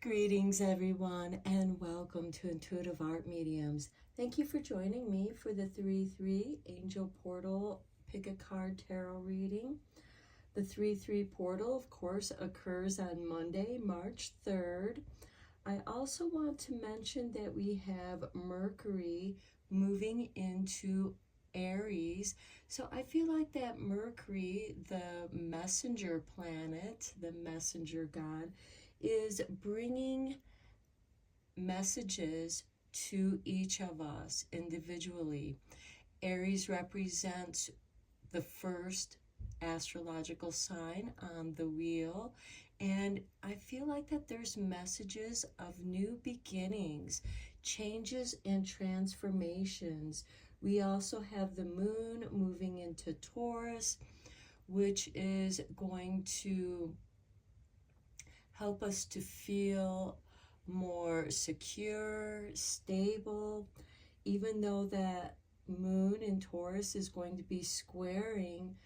Greetings, everyone, and welcome to Intuitive Art Mediums. Thank you for joining me for the 3-3 Angel Portal Pick a Card Tarot reading. The 3-3 portal, of course, occurs on Monday, March 3rd. I also want to mention that we have Mercury moving into Aries. So I feel like that Mercury, the messenger planet, the messenger god, is bringing messages to each of us individually. Aries represents the first astrological sign on the wheel, and I feel like that there's messages of new beginnings, changes and transformations. We also have the moon moving into Taurus, which is going to help us to feel more secure, stable, even though that moon in Taurus is going to be squaring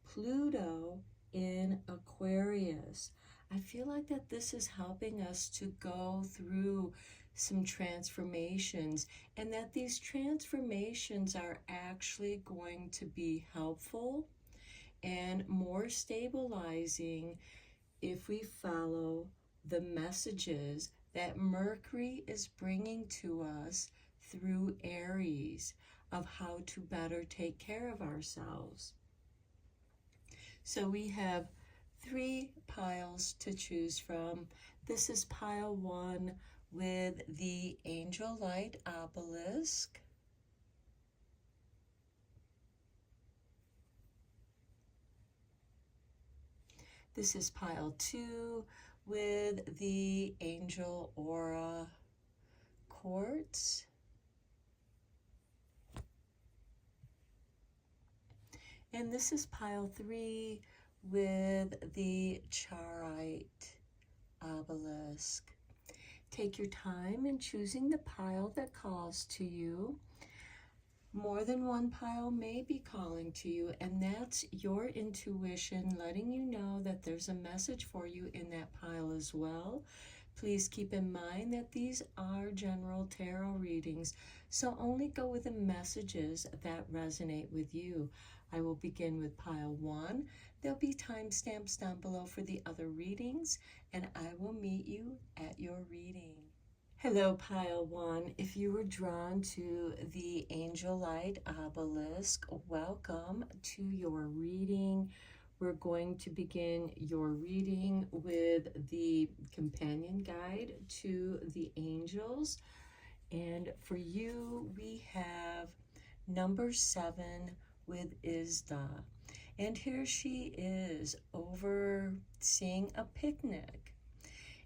Pluto in Aquarius. I feel like that this is helping us to go through some transformations, and that these transformations are actually going to be helpful and more stabilizing if we follow the messages that Mercury is bringing to us through Aries of how to better take care of ourselves. So we have 3 piles to choose from. This is pile 1 with the Angel Light Obelisk. This is pile 2 with the Angel Aura Quartz. And this is pile 3 with the Charite Obelisk. Take your time in choosing the pile that calls to you. More than one pile may be calling to you, and that's your intuition letting you know that there's a message for you in that pile as well. Please keep in mind that these are general tarot readings, so only go with the messages that resonate with you. I will begin with pile 1. There'll be timestamps down below for the other readings, and I will meet you at your reading. Hello, pile 1. If you were drawn to the Angel Light Obelisk, welcome to your reading. We're going to begin your reading with the companion guide to the angels. And for you, we have number 7 with Isda. And here she is overseeing a picnic.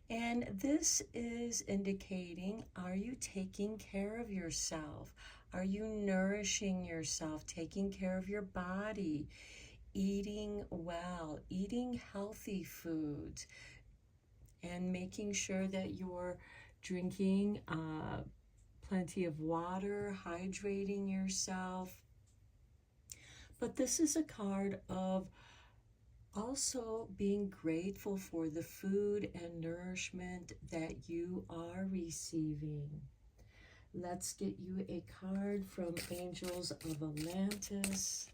And this is indicating, are you taking care of yourself? Are you nourishing yourself, taking care of your body, eating well, eating healthy foods, and making sure that you're drinking plenty of water, hydrating yourself? But this is a card of also being grateful for the food and nourishment that you are receiving. Let's get you a card from Angels of Atlantis.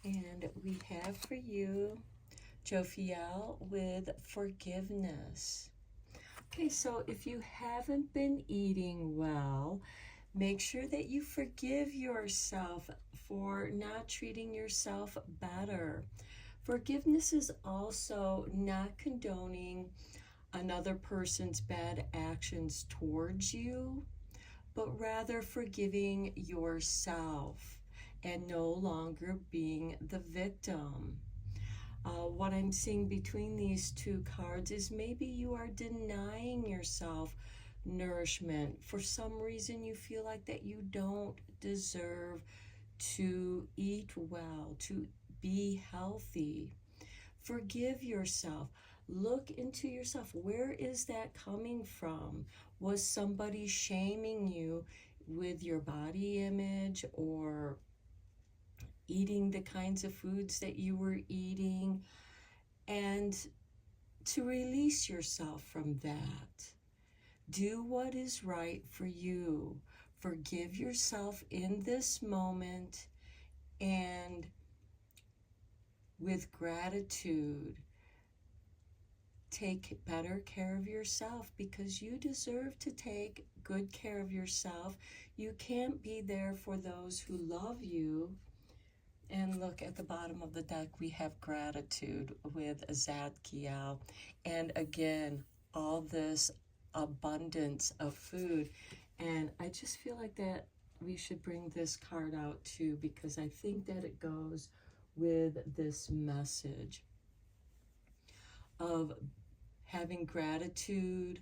And we have for you Jophiel with forgiveness. Okay, so if you haven't been eating well, make sure that you forgive yourself for not treating yourself better. Forgiveness is also not condoning another person's bad actions towards you, but rather forgiving yourself and no longer being the victim. What I'm seeing between these 2 cards is maybe you are denying yourself nourishment. For some reason you feel like that you don't deserve to eat well, to be healthy. Forgive yourself. Look into yourself. Where is that coming from? Was somebody shaming you with your body image or eating the kinds of foods that you were eating? And to release yourself from that. Do what is right for you. Forgive yourself in this moment, and with gratitude, take better care of yourself, because you deserve to take good care of yourself. You can't be there for those who love you. And look at the bottom of the deck, we have gratitude with Zadkiel. And again, all this abundance of food. And I just feel like that we should bring this card out too, because I think that it goes with this message of having gratitude,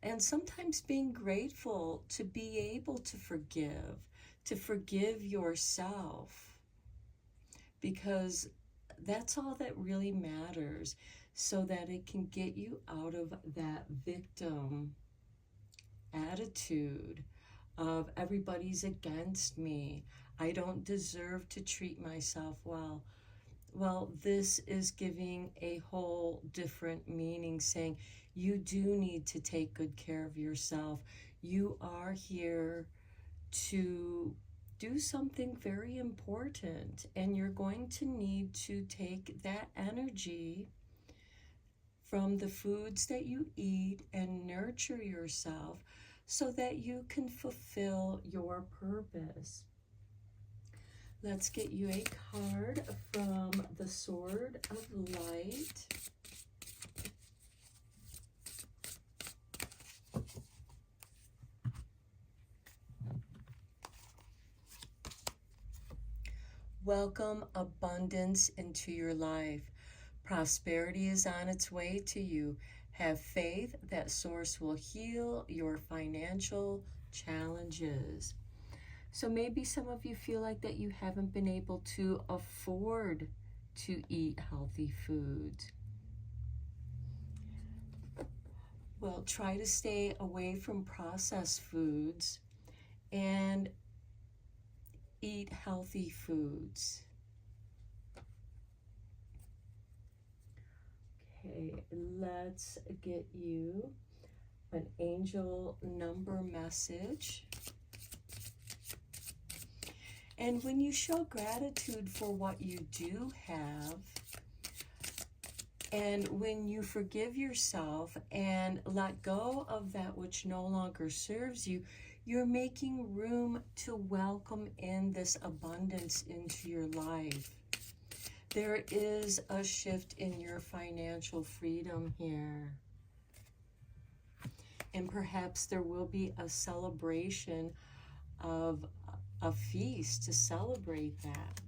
and sometimes being grateful to be able to forgive yourself, because that's all that really matters, so that it can get you out of that victim attitude of everybody's against me, I don't deserve to treat myself well. Well, this is giving a whole different meaning, saying you do need to take good care of yourself. You are here to do something very important, and you're going to need to take that energy from the foods that you eat and nurture yourself so that you can fulfill your purpose. Let's get you a card from the Sword of Light. Welcome abundance into your life. Prosperity is on its way to you. Have faith that Source will heal your financial challenges. So maybe some of you feel like that you haven't been able to afford to eat healthy food. Well, try to stay away from processed foods and eat healthy foods. Okay, let's get you an angel number message. And when you show gratitude for what you do have, and when you forgive yourself and let go of that which no longer serves you, you're making room to welcome in this abundance into your life. There is a shift in your financial freedom here. And perhaps there will be a celebration of a feast to celebrate that.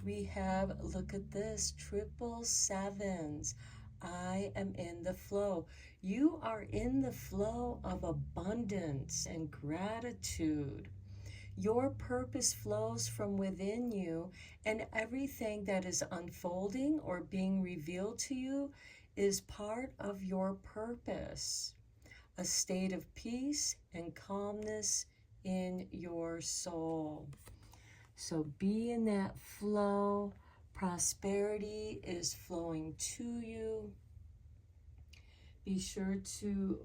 We have, look at this, 777s. I am in the flow. You are in the flow of abundance and gratitude. Your purpose flows from within you, and everything that is unfolding or being revealed to you is part of your purpose. A state of peace and calmness in your soul. So be in that flow. Prosperity is flowing to you. Be sure to,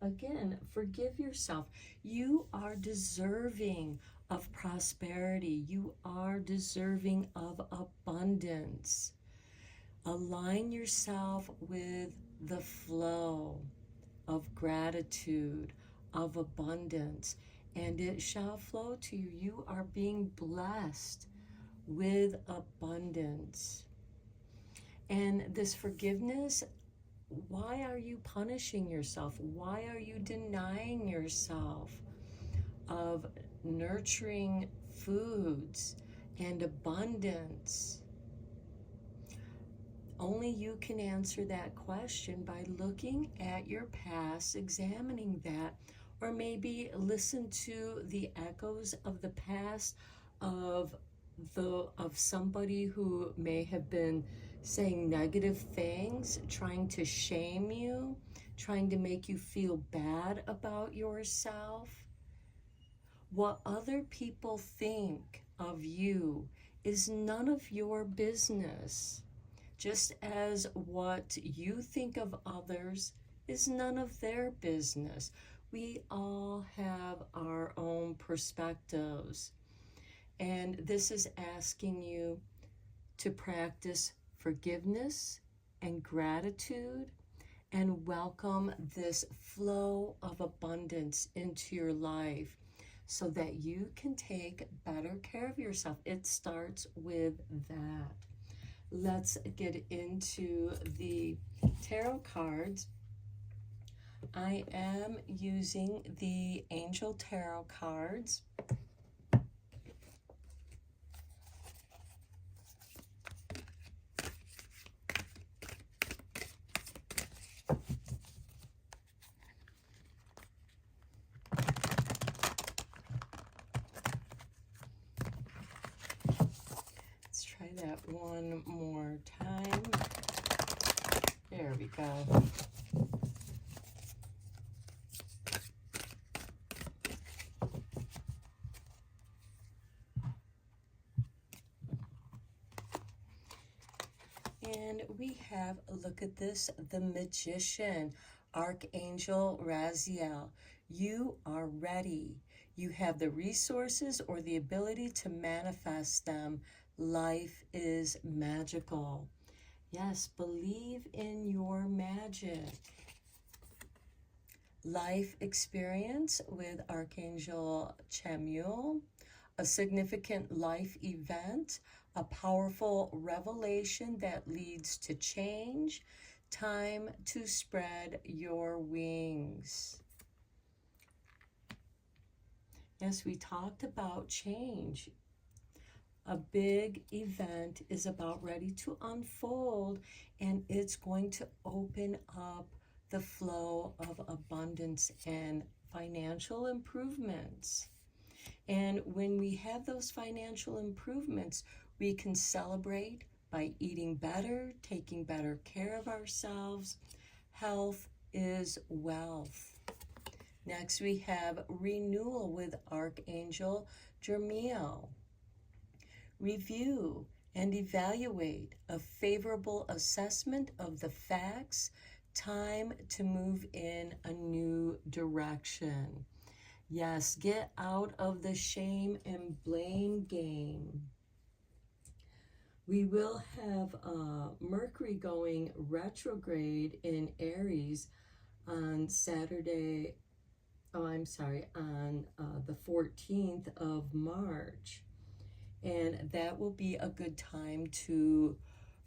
again, forgive yourself. You are deserving of prosperity. You are deserving of abundance. Align yourself with the flow of gratitude, of abundance, and it shall flow to you. You are being blessed with abundance. And this forgiveness, why are you punishing yourself? Why are you denying yourself of nurturing foods and abundance? Only you can answer that question by looking at your past, examining that, or maybe listen to the echoes of the past of somebody who may have been saying negative things, trying to shame you, trying to make you feel bad about yourself. What other people think of you is none of your business, just as what you think of others is none of their business. We all have our own perspectives, and this is asking you to practice forgiveness and gratitude and welcome this flow of abundance into your life so that you can take better care of yourself. It starts with that. Let's get into the tarot cards. I am using the Angel Tarot cards. Let's try that one more time. There we go. And we have, look at this, the Magician, Archangel Raziel. You are ready. You have the resources or the ability to manifest them. Life is magical. Yes, believe in your magic. Life experience with Archangel Chamuel. A significant life event, a powerful revelation that leads to change, time to spread your wings. Yes, we talked about change. A big event is about ready to unfold, and it's going to open up the flow of abundance and financial improvements. And when we have those financial improvements, we can celebrate by eating better, taking better care of ourselves. Health is wealth. Next, we have renewal with Archangel Jermiel. Review and evaluate a favorable assessment of the facts. Time to move in a new direction. Yes, get out of the shame and blame game. We will have Mercury going retrograde in Aries on Saturday, on the 14th of March. And that will be a good time to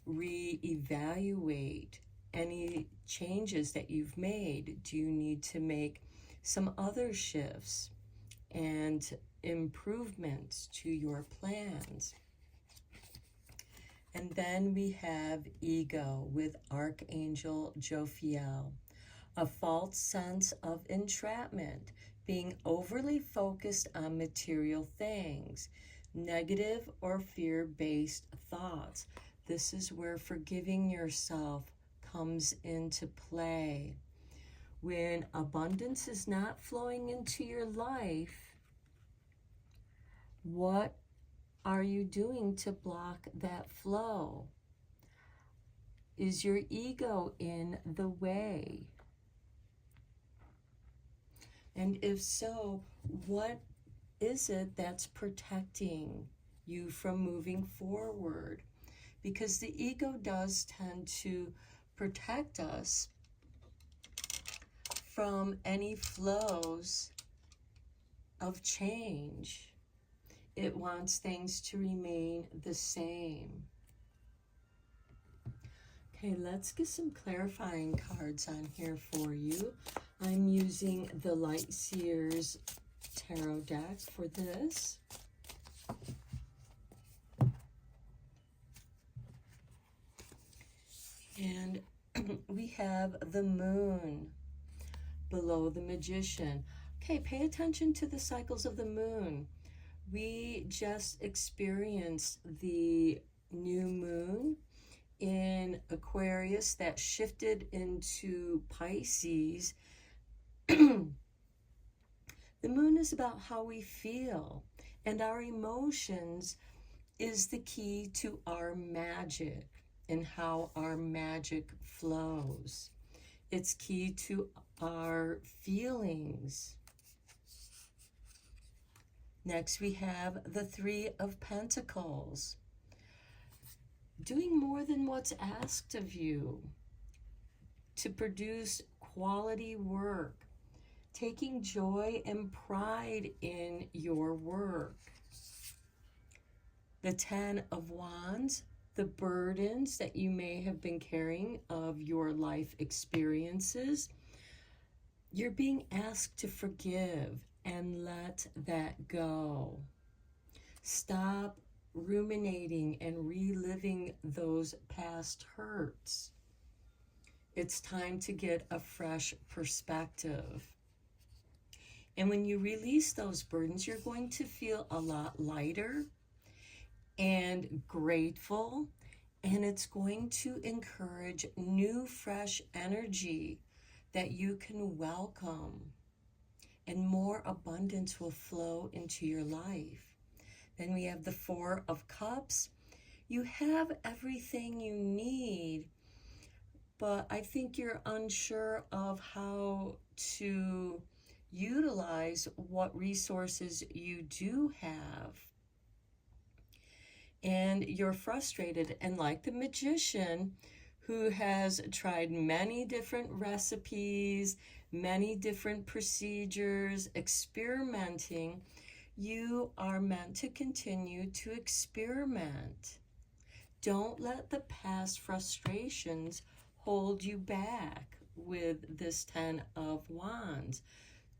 reevaluate any changes that you've made. Do you need to make some other shifts and improvements to your plans? And then we have ego with Archangel Jophiel, a false sense of entrapment, being overly focused on material things, negative or fear-based thoughts. This is where forgiving yourself comes into play. When abundance is not flowing into your life, what are you doing to block that flow? Is your ego in the way? And if so, what is it that's protecting you from moving forward? Because the ego does tend to protect us from any flows of change. It wants things to remain the same. Okay, let's get some clarifying cards on here for you. I'm using the Light Seers Tarot deck for this. And we have the Moon below the Magician. Okay, pay attention to the cycles of the moon. We just experienced the new moon in Aquarius that shifted into Pisces, the moon is about how we feel, and our emotions is the key to our magic and how our magic flows. It's key to our feelings. Next, we have the Three of Pentacles. Doing more than what's asked of you to produce quality work. Taking joy and pride in your work. The Ten of Wands, the burdens that you may have been carrying of your life experiences. You're being asked to forgive and let that go. Stop ruminating and reliving those past hurts. It's time to get a fresh perspective. And when you release those burdens, you're going to feel a lot lighter and grateful, and it's going to encourage new, fresh energy that you can welcome, and more abundance will flow into your life. Then we have the Four of Cups. You have everything you need, but I think you're unsure of how to utilize what resources you do have. And you're frustrated, and like the magician who has tried many different recipes, many different procedures, experimenting, you are meant to continue to experiment. Don't let the past frustrations hold you back with this Ten of Wands.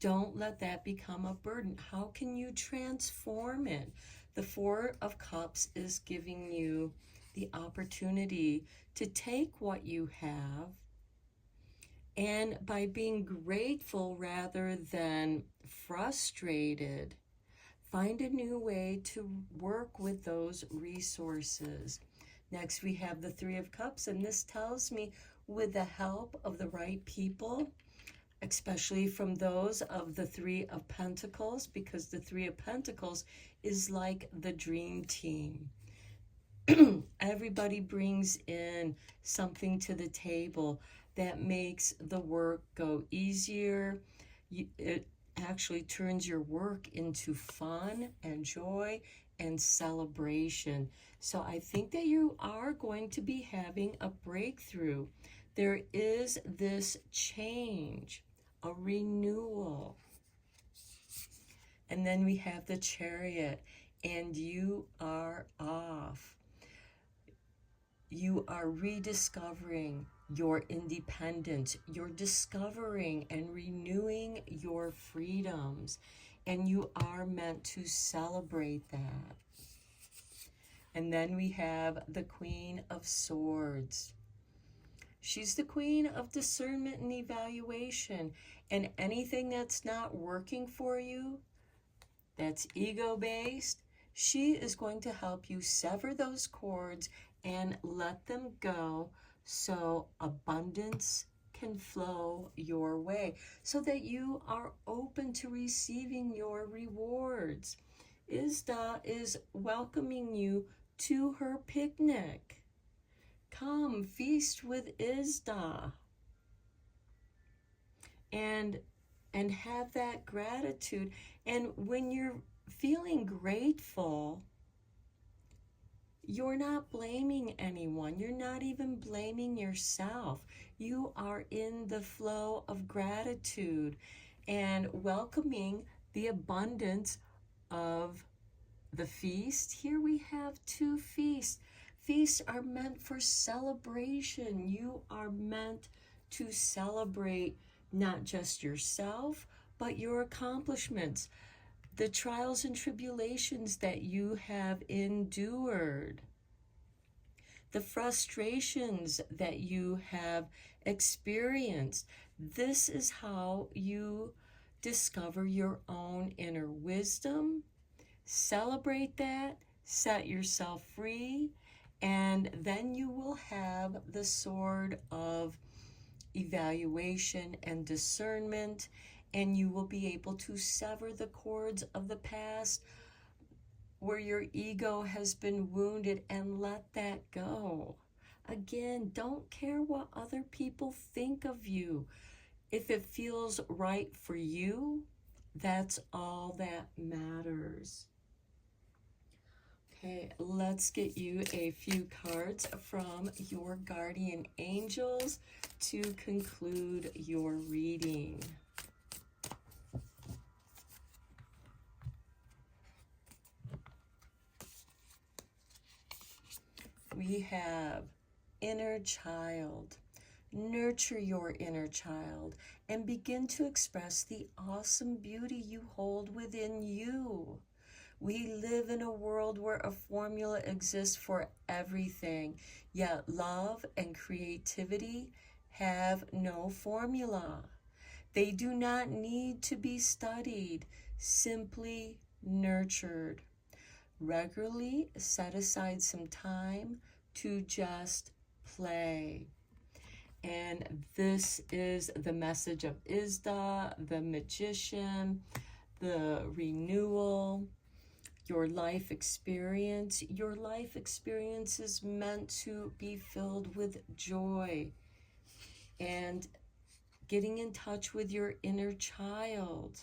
Don't let that become a burden. How can you transform it? The Four of Cups is giving you the opportunity to take what you have, and by being grateful rather than frustrated, find a new way to work with those resources. Next, we have the Three of Cups, and this tells me with the help of the right people, especially from those of the Three of Pentacles, because the Three of Pentacles is like the dream team. Everybody brings in something to the table that makes the work go easier. It actually turns your work into fun and joy and celebration. So I think that you are going to be having a breakthrough. There is this change, a renewal. And then we have the Chariot, and you are off. You are rediscovering your independence. You're discovering and renewing your freedoms, and you are meant to celebrate that. And then we have the Queen of Swords. She's the queen of discernment and evaluation, and anything that's not working for you, that's ego-based, she is going to help you sever those cords and let them go so abundance can flow your way, so that you are open to receiving your rewards. Isda is welcoming you to her picnic. Come feast with Isda and have that gratitude. And when you're feeling grateful, you're not blaming anyone. You're not even blaming yourself. You are in the flow of gratitude and welcoming the abundance of the feast. Here we have two feasts. Feasts are meant for celebration. You are meant to celebrate not just yourself, but your accomplishments, the trials and tribulations that you have endured, the frustrations that you have experienced. This is how you discover your own inner wisdom. Celebrate that, set yourself free, And then you will have the sword of evaluation and discernment, and you will be able to sever the cords of the past where your ego has been wounded and let that go. Again, don't care what other people think of you. If it feels right for you, that's all that matters. Okay, let's get you a few cards from your guardian angels to conclude your reading. We have inner child. Nurture your inner child and begin to express the awesome beauty you hold within you. We live in a world where a formula exists for everything, yet love and creativity have no formula. They do not need to be studied, simply nurtured. Regularly set aside some time to just play. And this is the message of Izda, the magician, the renewal, your life experience. Your life experience is meant to be filled with joy. And getting in touch with your inner child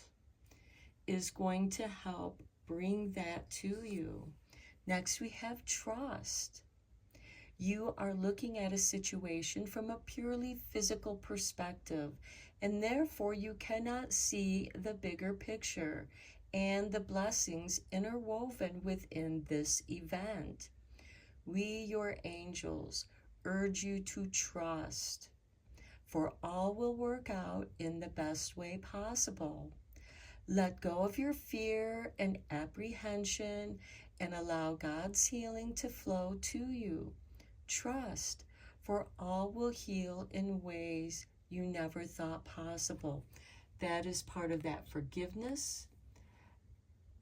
is going to help bring that to you. Next, we have trust. You are looking at a situation from a purely physical perspective, and therefore you cannot see the bigger picture and the blessings interwoven within this event. We, your angels, urge you to trust, for all will work out in the best way possible. Let go of your fear and apprehension and allow God's healing to flow to you. Trust, for all will heal in ways you never thought possible. That is part of that forgiveness.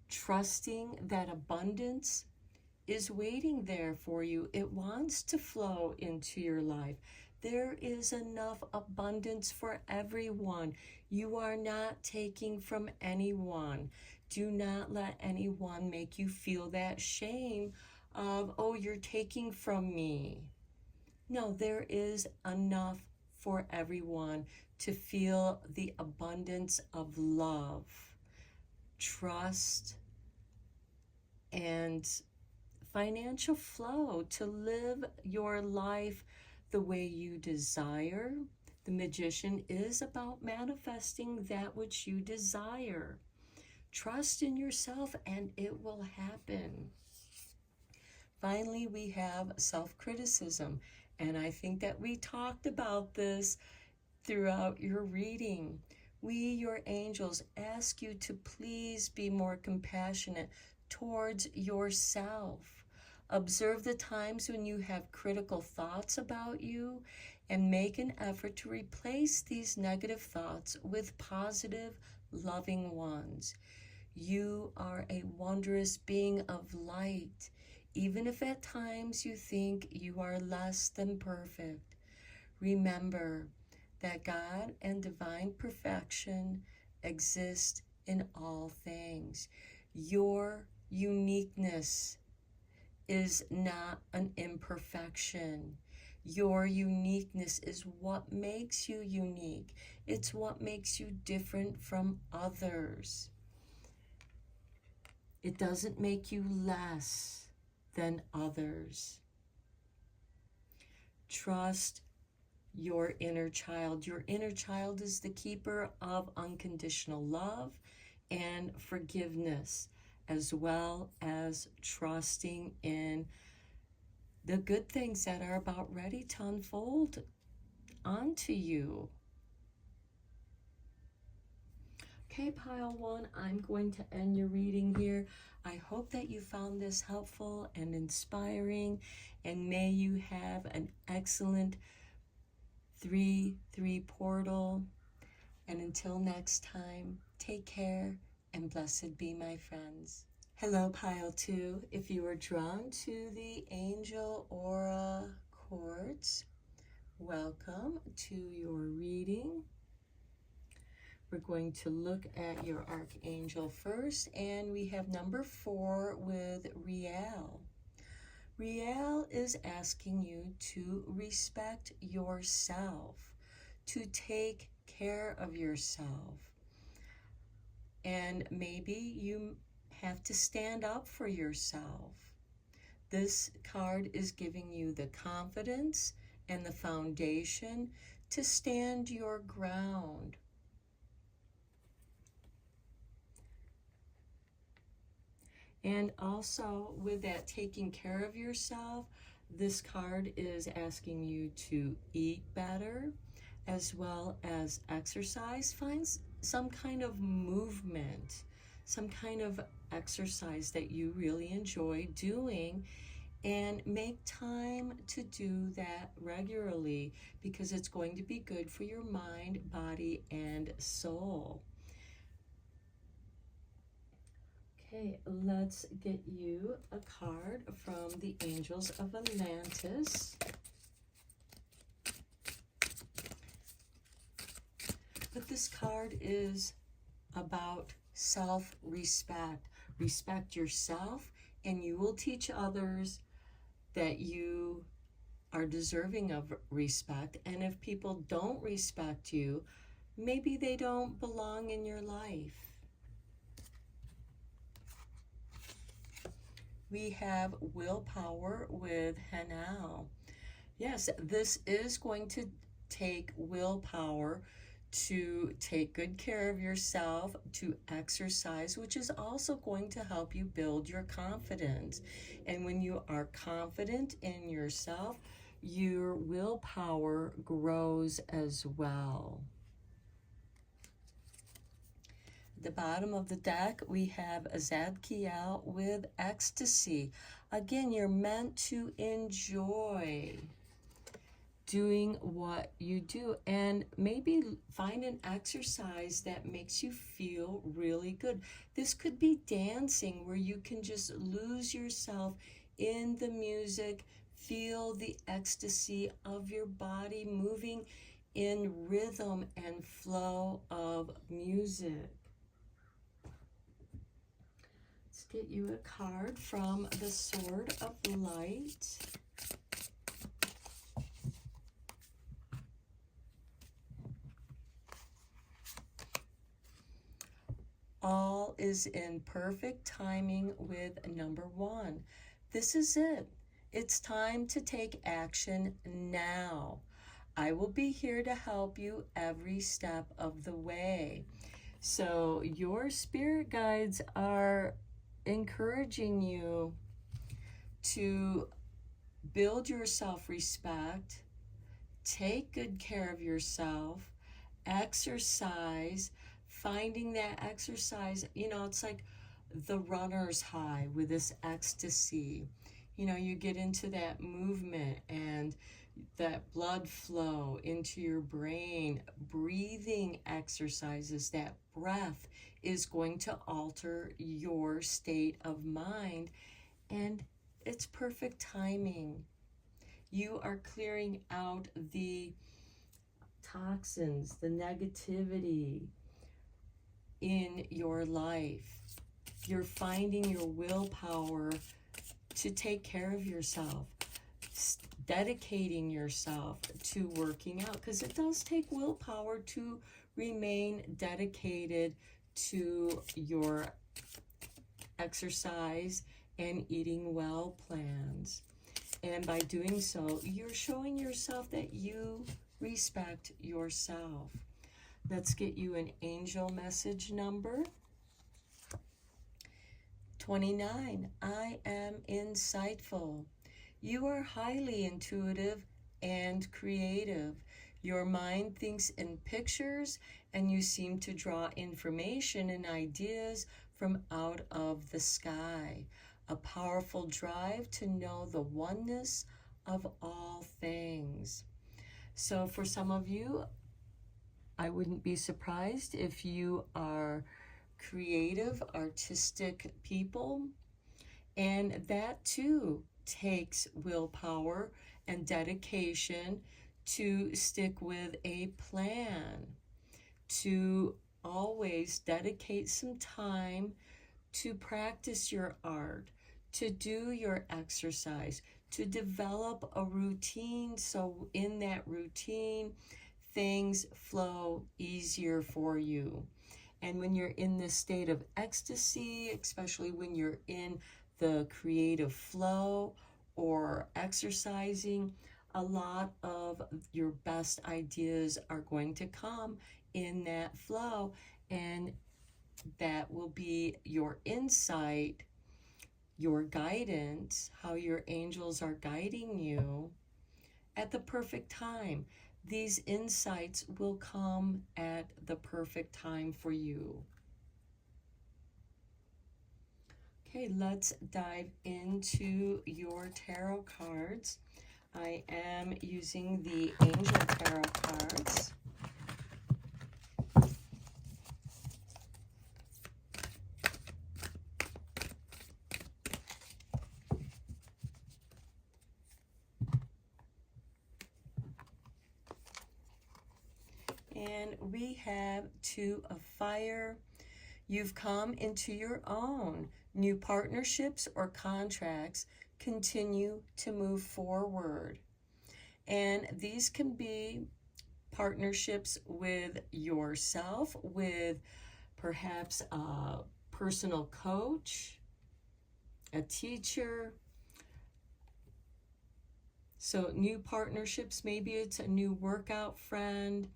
Trusting that abundance is waiting there for you. It wants to flow into your life. There is enough abundance for everyone. You are not taking from anyone. Do not let anyone make you feel that shame of, oh, you're taking from me. No, there is enough for everyone to feel the abundance of love, trust, and financial flow to live your life the way you desire. The magician is about manifesting that which you desire. Trust in yourself and it will happen. Finally, we have self-criticism, and I think that we talked about this throughout your reading. We, your angels, ask you to please be more compassionate towards yourself. Observe the times when you have critical thoughts about you and make an effort to replace these negative thoughts with positive, loving ones. You are a wondrous being of light, even if at times you think you are less than perfect. Remember that God and divine perfection exist in all things. Your uniqueness is not an imperfection. Your uniqueness is what makes you unique. It's what makes you different from others. It doesn't make you less than others. Trust your inner child. Your inner child is the keeper of unconditional love and forgiveness, as well as trusting in the good things that are about ready to unfold onto you. Okay, pile one, I'm going to end your reading here. I hope that you found this helpful and inspiring, and may you have an excellent 3/3 portal. And until next time, take care and blessed be, my friends. Hello, Pile 2. If you are drawn to the Angel Aura Quartz, welcome to your reading. We're going to look at your Archangel first, and we have number 4 with Riel. Riel is asking you to respect yourself, to take care of yourself. And maybe you have to stand up for yourself. This card is giving you the confidence and the foundation to stand your ground. And also with that taking care of yourself, this card is asking you to eat better as well as exercise. Find some kind of movement, some kind of exercise that you really enjoy doing, and make time to do that regularly because it's going to be good for your mind, body, and soul. Okay, let's get you a card from the Angels of Atlantis. But this card is about self-respect. Respect yourself, and you will teach others that you are deserving of respect. And if people don't respect you, maybe they don't belong in your life. We have willpower with Hanal. Yes, this is going to take willpower to take good care of yourself, to exercise, which is also going to help you build your confidence. And when you are confident in yourself, your willpower grows as well. At the bottom of the deck, we have Zadkiel with Ecstasy. Again, you're meant to enjoy doing what you do, and maybe find an exercise that makes you feel really good. This could be dancing, where you can just lose yourself in the music, feel the ecstasy of your body moving in rhythm and flow of music. Let's get you a card from the Sword of Light. All is in perfect timing with number 1. This is it. It's time to take action now. I will be here to help you every step of the way. So your spirit guides are encouraging you to build your self-respect, take good care of yourself, exercise. Finding that exercise, it's like the runner's high with this ecstasy. You get into that movement and that blood flow into your brain. Breathing exercises, that breath is going to alter your state of mind, and it's perfect timing. You are clearing out the toxins, the negativity in your life. You're finding your willpower to take care of yourself, dedicating yourself to working out, because it does take willpower to remain dedicated to your exercise and eating well plans. And by doing so, you're showing yourself that you respect yourself. Let's get you an angel message number. 29. I am insightful. You are highly intuitive and creative. Your mind thinks in pictures, and you seem to draw information and ideas from out of the sky. A powerful drive to know the oneness of all things. So for some of you, I wouldn't be surprised if you are creative, artistic people, and that too takes willpower and dedication to stick with a plan, to always dedicate some time to practice your art, to do your exercise, to develop a routine so in that routine things flow easier for you. And when you're in this state of ecstasy, especially when you're in the creative flow or exercising, a lot of your best ideas are going to come in that flow, and that will be your insight, your guidance, how your angels are guiding you at the perfect time. These insights will come at the perfect time for you. Okay, let's dive into your tarot cards. I am using the Angel Tarot cards. And we have Two of Fire. You've come into your own. New partnerships or contracts continue to move forward. And these can be partnerships with yourself, with perhaps a personal coach, a teacher. So new partnerships, maybe it's a new workout friend,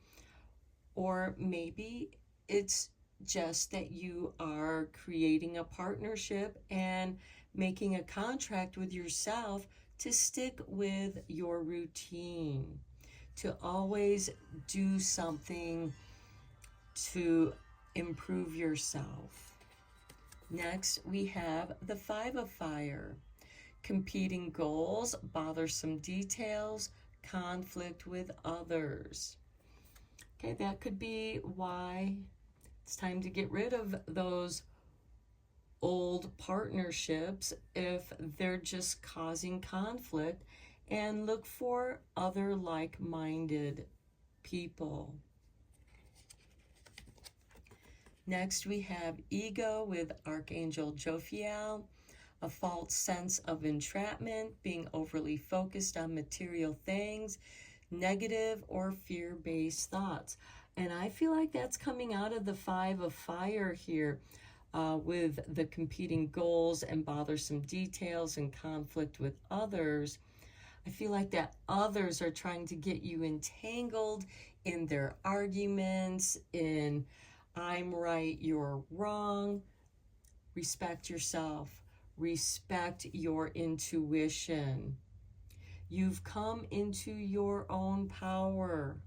or maybe it's just that you are creating a partnership and making a contract with yourself to stick with your routine, to always do something to improve yourself. Next, we have the Five of Fire. Competing goals, bothersome details, conflict with others. Okay, that could be why it's time to get rid of those old partnerships if they're just causing conflict, and look for other like-minded people. Next, we have Ego with Archangel Jophiel. A false sense of entrapment, being overly focused on material things, negative or fear-based thoughts. And I feel like that's coming out of the Five of Fire here, with the competing goals and bothersome details and conflict with others. I feel like that others are trying to get you entangled in their arguments, in I'm right, you're wrong. Respect yourself. Respect your intuition. You've come into your own power.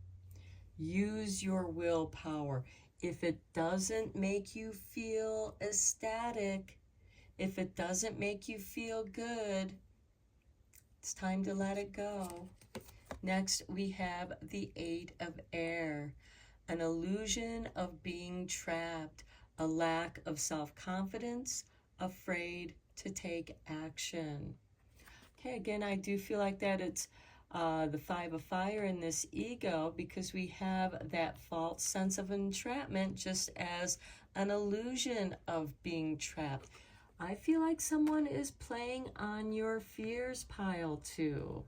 Use your willpower. If it doesn't make you feel ecstatic, if it doesn't make you feel good, it's time to let it go. Next, we have the Eight of Air. An illusion of being trapped, a lack of self-confidence, afraid to take action. Okay, again, I do feel like that it's the Five of Fire in this ego, because we have that false sense of entrapment just as an illusion of being trapped. I feel like someone is playing on your fears pile too.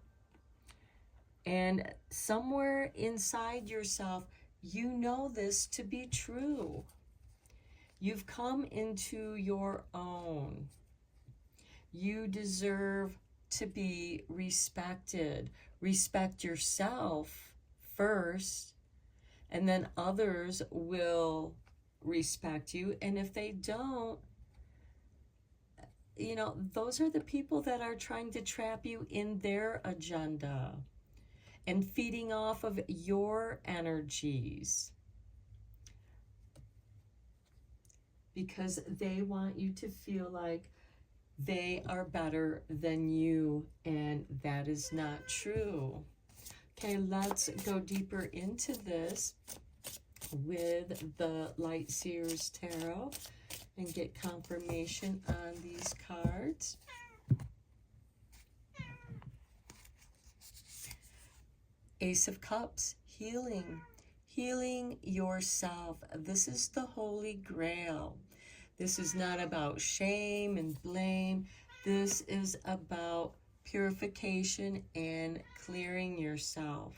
And somewhere inside yourself, you know this to be true. You've come into your own. You deserve to be respected. Respect yourself first, and then others will respect you. And if they don't, you know, those are the people that are trying to trap you in their agenda and feeding off of your energies, because they want you to feel like they are better than you, and that is not true. Okay, let's go deeper into this with the Light Seers Tarot. and get confirmation on these cards. Ace of Cups, healing. Healing yourself. This is the Holy Grail. This is not about shame and blame. This is about purification and clearing yourself.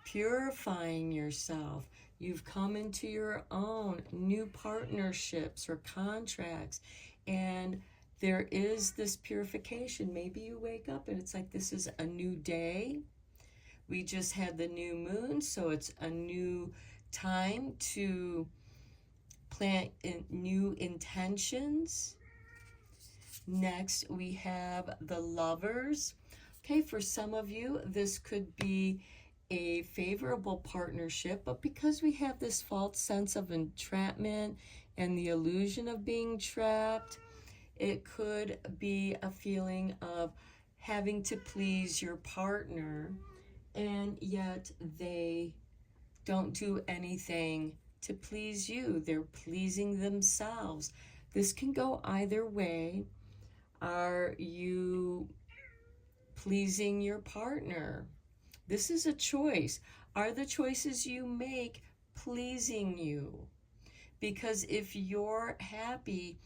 Purifying yourself. You've come into your own new partnerships or contracts, and there is this purification. Maybe you wake up and it's like this is a new day. We just had the new moon, so it's a new time to plant new intentions. Next, we have the Lovers. Okay, for some of you, this could be a favorable partnership, but because we have this false sense of entrapment and the illusion of being trapped, it could be a feeling of having to please your partner, and yet they don't do anything to please you. They're pleasing themselves. This can go either way. Are you pleasing your partner? This is a choice. Are the choices you make pleasing you? Because if you're happy,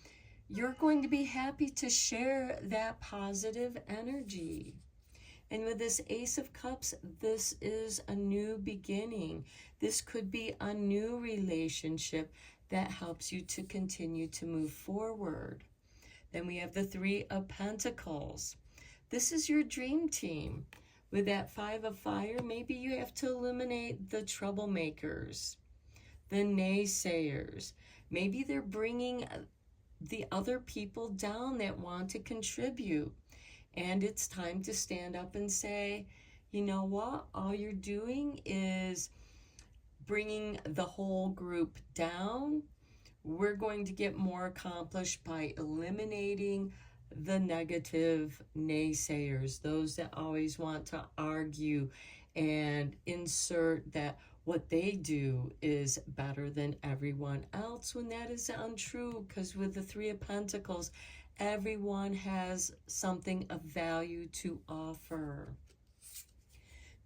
you're going to be happy to share that positive energy. And with this Ace of Cups, this is a new beginning. This could be a new relationship that helps you to continue to move forward. Then we have the Three of Pentacles. This is your dream team. With that Five of Fire, maybe you have to eliminate the troublemakers, the naysayers. Maybe they're bringing the other people down that want to contribute. And it's time to stand up and say, you know what? All you're doing is bringing the whole group down. We're going to get more accomplished by eliminating the negative naysayers, those that always want to argue and insert that what they do is better than everyone else, when that is untrue, because with the Three of Pentacles, everyone has something of value to offer.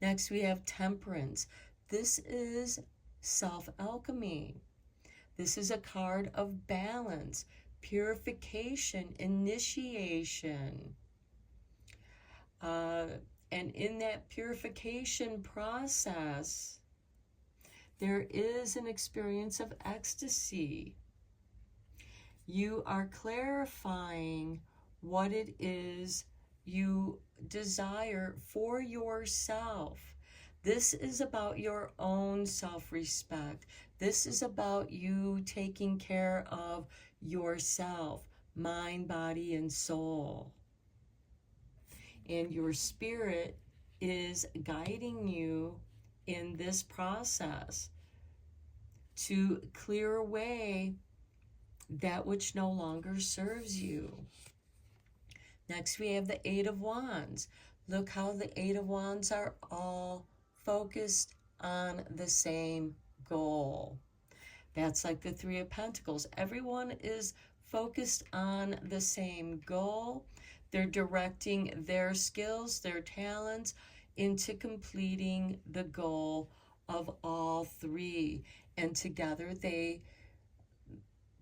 Next, we have Temperance. This is self-alchemy. This is a card of balance, purification, initiation. And in that purification process, there is an experience of ecstasy. You are clarifying what it is you desire for yourself. This is about your own self-respect. This is about you taking care of yourself, mind, body, and soul. And your spirit is guiding you in this process to clear away that which no longer serves you. Next, we have the Eight of Wands. Look how the Eight of Wands are all focused on the same goal. That's like the Three of Pentacles. Everyone is focused on the same goal. They're directing their skills, their talents into completing the goal of all three. And together they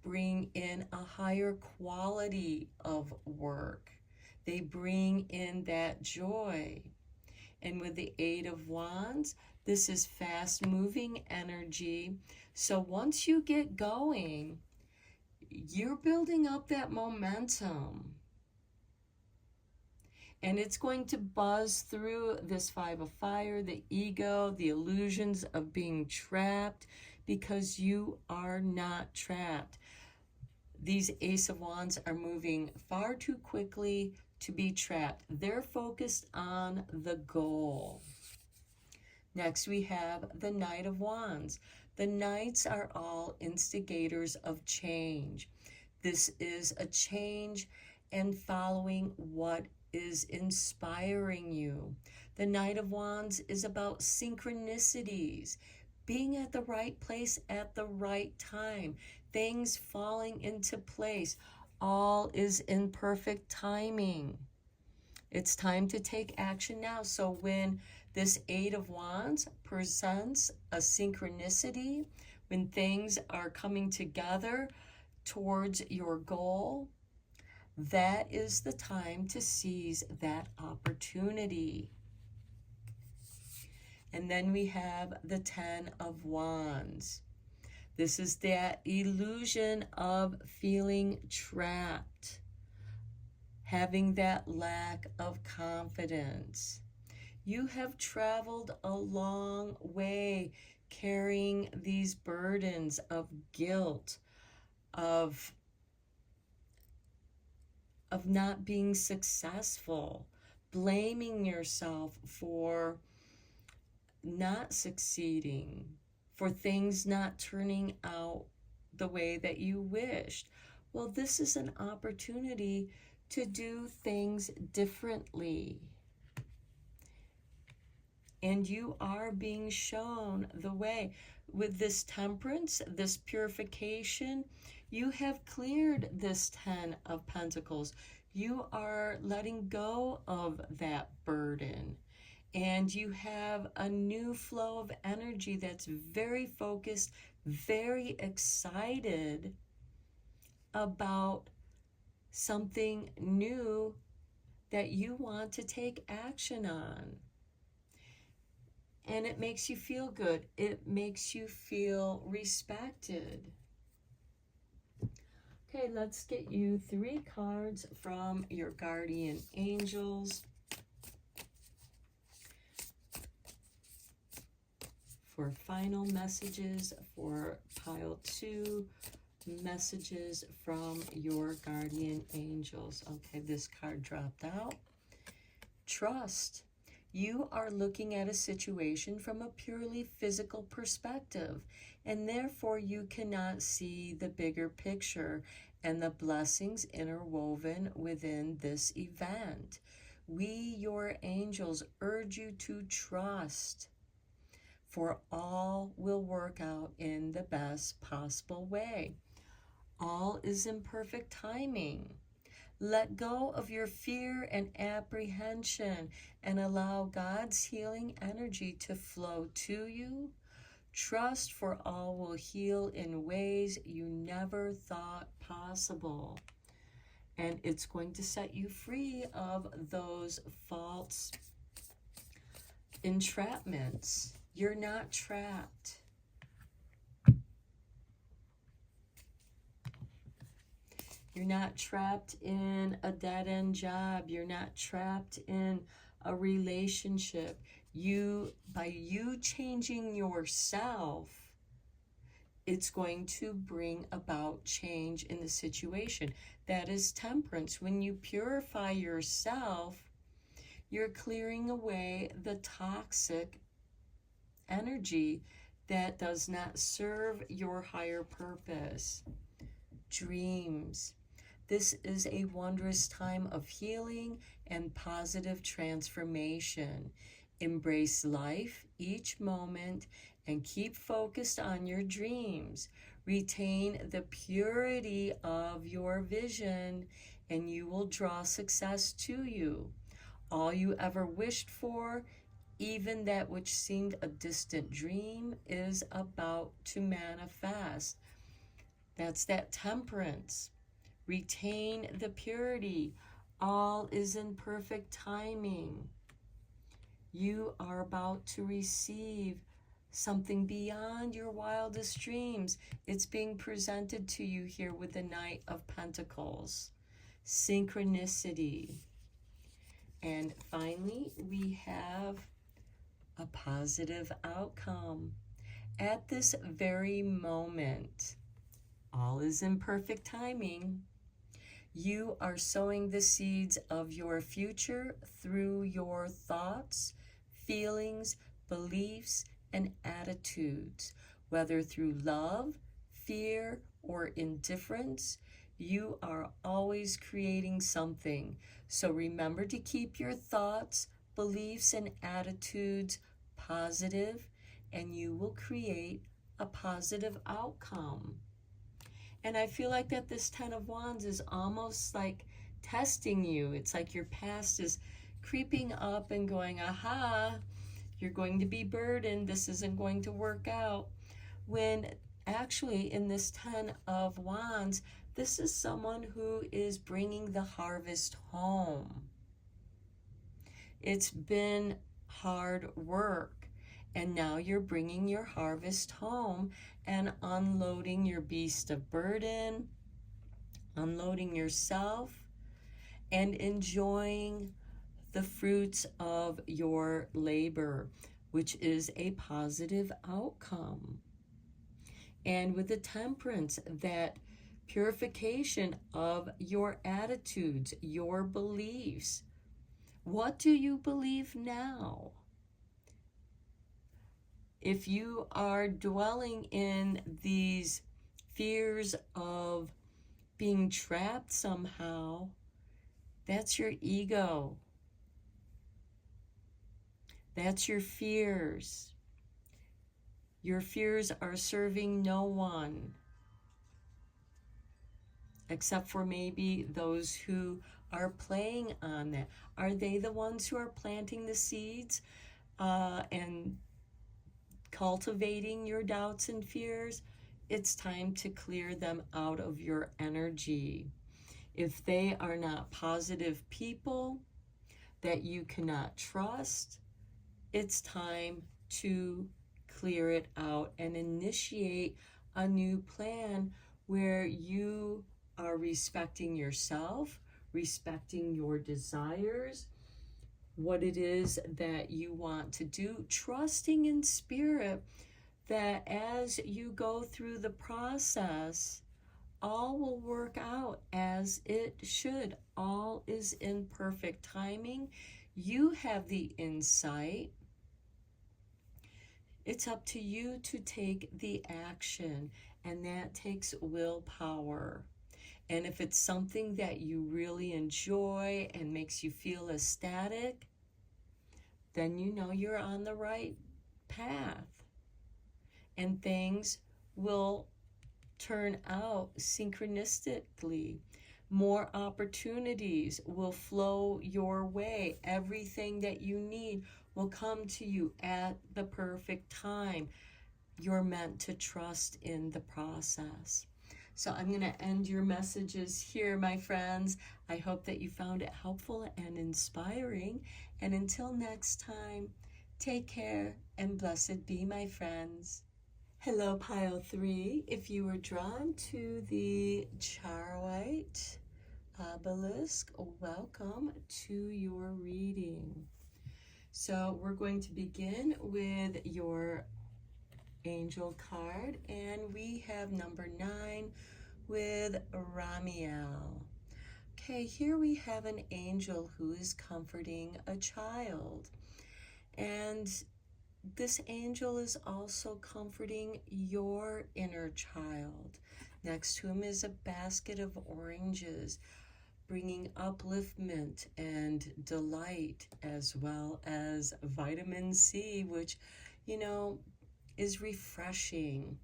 bring in a higher quality of work. They bring in that joy. And with the Eight of Wands, this is fast-moving energy. So once you get going, you're building up that momentum. And it's going to buzz through this Five of Fire, the ego, the illusions of being trapped, because you are not trapped. These Ace of Wands are moving far too quickly to be trapped. They're focused on the goal. Next, we have the Knight of Wands. The Knights are all instigators of change. This is a change and following what is inspiring you. The Knight of Wands is about synchronicities, being at the right place at the right time, things falling into place. All is in perfect timing. It's time to take action now. So when this Eight of Wands presents a synchronicity, when things are coming together towards your goal, that is the time to seize that opportunity. And then we have the Ten of Wands. This is that illusion of feeling trapped, having that lack of confidence. You have traveled a long way carrying these burdens of guilt, of not being successful, blaming yourself for not succeeding, for things not turning out the way that you wished. Well, this is an opportunity to do things differently. And you are being shown the way. With this temperance, this purification, you have cleared this Ten of Pentacles. You are letting go of that burden. And you have a new flow of energy that's very focused, very excited about something new that you want to take action on. And it makes you feel good. It makes you feel respected. Okay, let's get you 3 cards from your guardian angels for final messages for pile 2, messages from your guardian angels. Okay, this card dropped out. Trust. You are looking at a situation from a purely physical perspective, and therefore you cannot see the bigger picture and the blessings interwoven within this event. We, your angels, urge you to trust, for all will work out in the best possible way. All is in perfect timing. Let go of your fear and apprehension and allow God's healing energy to flow to you. Trust, for all will heal in ways you never thought possible. And it's going to set you free of those false entrapments. You're not trapped. You're not trapped in a dead-end job. You're not trapped in a relationship. By you changing yourself, it's going to bring about change in the situation. That is temperance. When you purify yourself, you're clearing away the toxic energy that does not serve your higher purpose. Dreams. This is a wondrous time of healing and positive transformation. Embrace life each moment and keep focused on your dreams. Retain the purity of your vision, and you will draw success to you. All you ever wished for, even that which seemed a distant dream, is about to manifest. That's that temperance. Retain the purity. All is in perfect timing. You are about to receive something beyond your wildest dreams. It's being presented to you here with the Knight of Pentacles. Synchronicity. And finally, we have a positive outcome. At this very moment, all is in perfect timing. You are sowing the seeds of your future through your thoughts, feelings, beliefs, and attitudes. Whether through love, fear, or indifference, you are always creating something. So remember to keep your thoughts, beliefs, and attitudes positive and you will create a positive outcome. And I feel like that this Ten of Wands is almost like testing you. It's like your past is creeping up and going, aha, you're going to be burdened. This isn't going to work out. When actually in this Ten of Wands, this is someone who is bringing the harvest home. It's been hard work, and now you're bringing your harvest home and unloading your beast of burden, unloading yourself, and enjoying the fruits of your labor, which is a positive outcome. And with the Temperance, that purification of your attitudes, your beliefs. What do you believe now? If you are dwelling in these fears of being trapped somehow, that's your ego. That's your fears. Your fears are serving no one, except for maybe those who are playing on that. Are they the ones who are planting the seeds and cultivating your doubts and fears? It's time to clear them out of your energy. If they are not positive people that you cannot trust, it's time to clear it out and initiate a new plan where you are respecting yourself, respecting your desires, what it is that you want to do, trusting in spirit that as you go through the process, all will work out as it should. All is in perfect timing. You have the insight. It's up to you to take the action, and that takes willpower. And if it's something that you really enjoy and makes you feel ecstatic, then you know you're on the right path. And things will turn out synchronistically. More opportunities will flow your way. Everything that you need will come to you at the perfect time. You're meant to trust in the process. So I'm going to end your messages here, my friends. I hope that you found it helpful and inspiring. And until next time, take care and blessed be, my friends. Hello, Pile 3. If you were drawn to the Charoite obelisk, welcome to your reading. So we're going to begin with your angel card, and we have number 9 with Ramiel. Okay, here we have an angel who is comforting a child, and this angel is also comforting your inner child. Next to him is a basket of oranges, bringing upliftment and delight, as well as vitamin C, which, you know, is refreshing.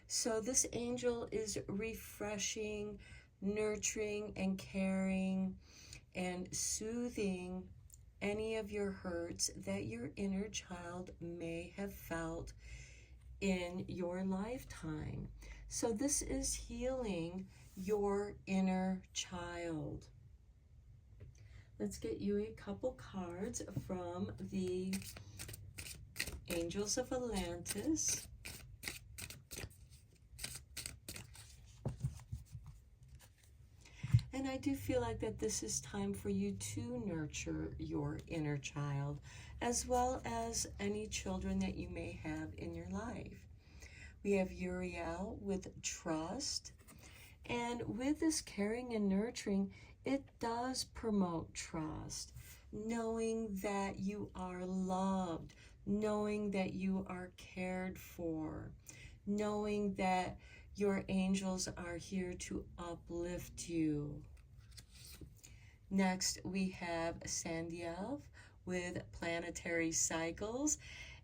So this angel is refreshing, nurturing, and caring, and soothing any of your hurts that your inner child may have felt in your lifetime. So this is healing your inner child. Let's get you a couple cards from the Angels of Atlantis. And I do feel like that this is time for you to nurture your inner child, as well as any children that you may have in your life. We have Uriel with trust. And with this caring and nurturing, it does promote trust, knowing that you are loved, knowing that you are cared for, knowing that your angels are here to uplift you. Next, we have Sandiel with planetary cycles.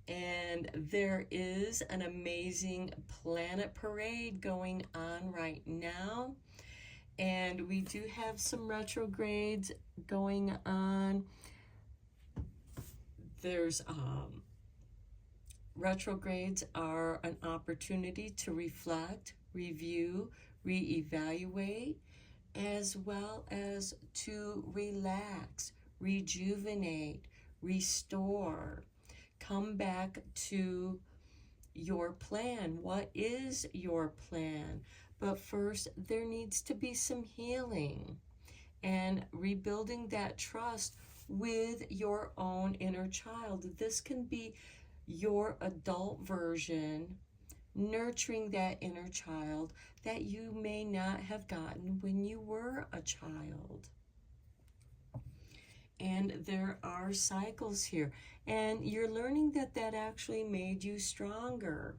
And there is an amazing planet parade going on right now. And we do have some retrogrades going on. There's retrogrades are an opportunity to reflect, review, reevaluate, as well as to relax, rejuvenate, restore, come back to your plan. What is your plan? But first, there needs to be some healing and rebuilding that trust with your own inner child. This can be your adult version, nurturing that inner child that you may not have gotten when you were a child. And there are cycles here, and you're learning that that actually made you stronger.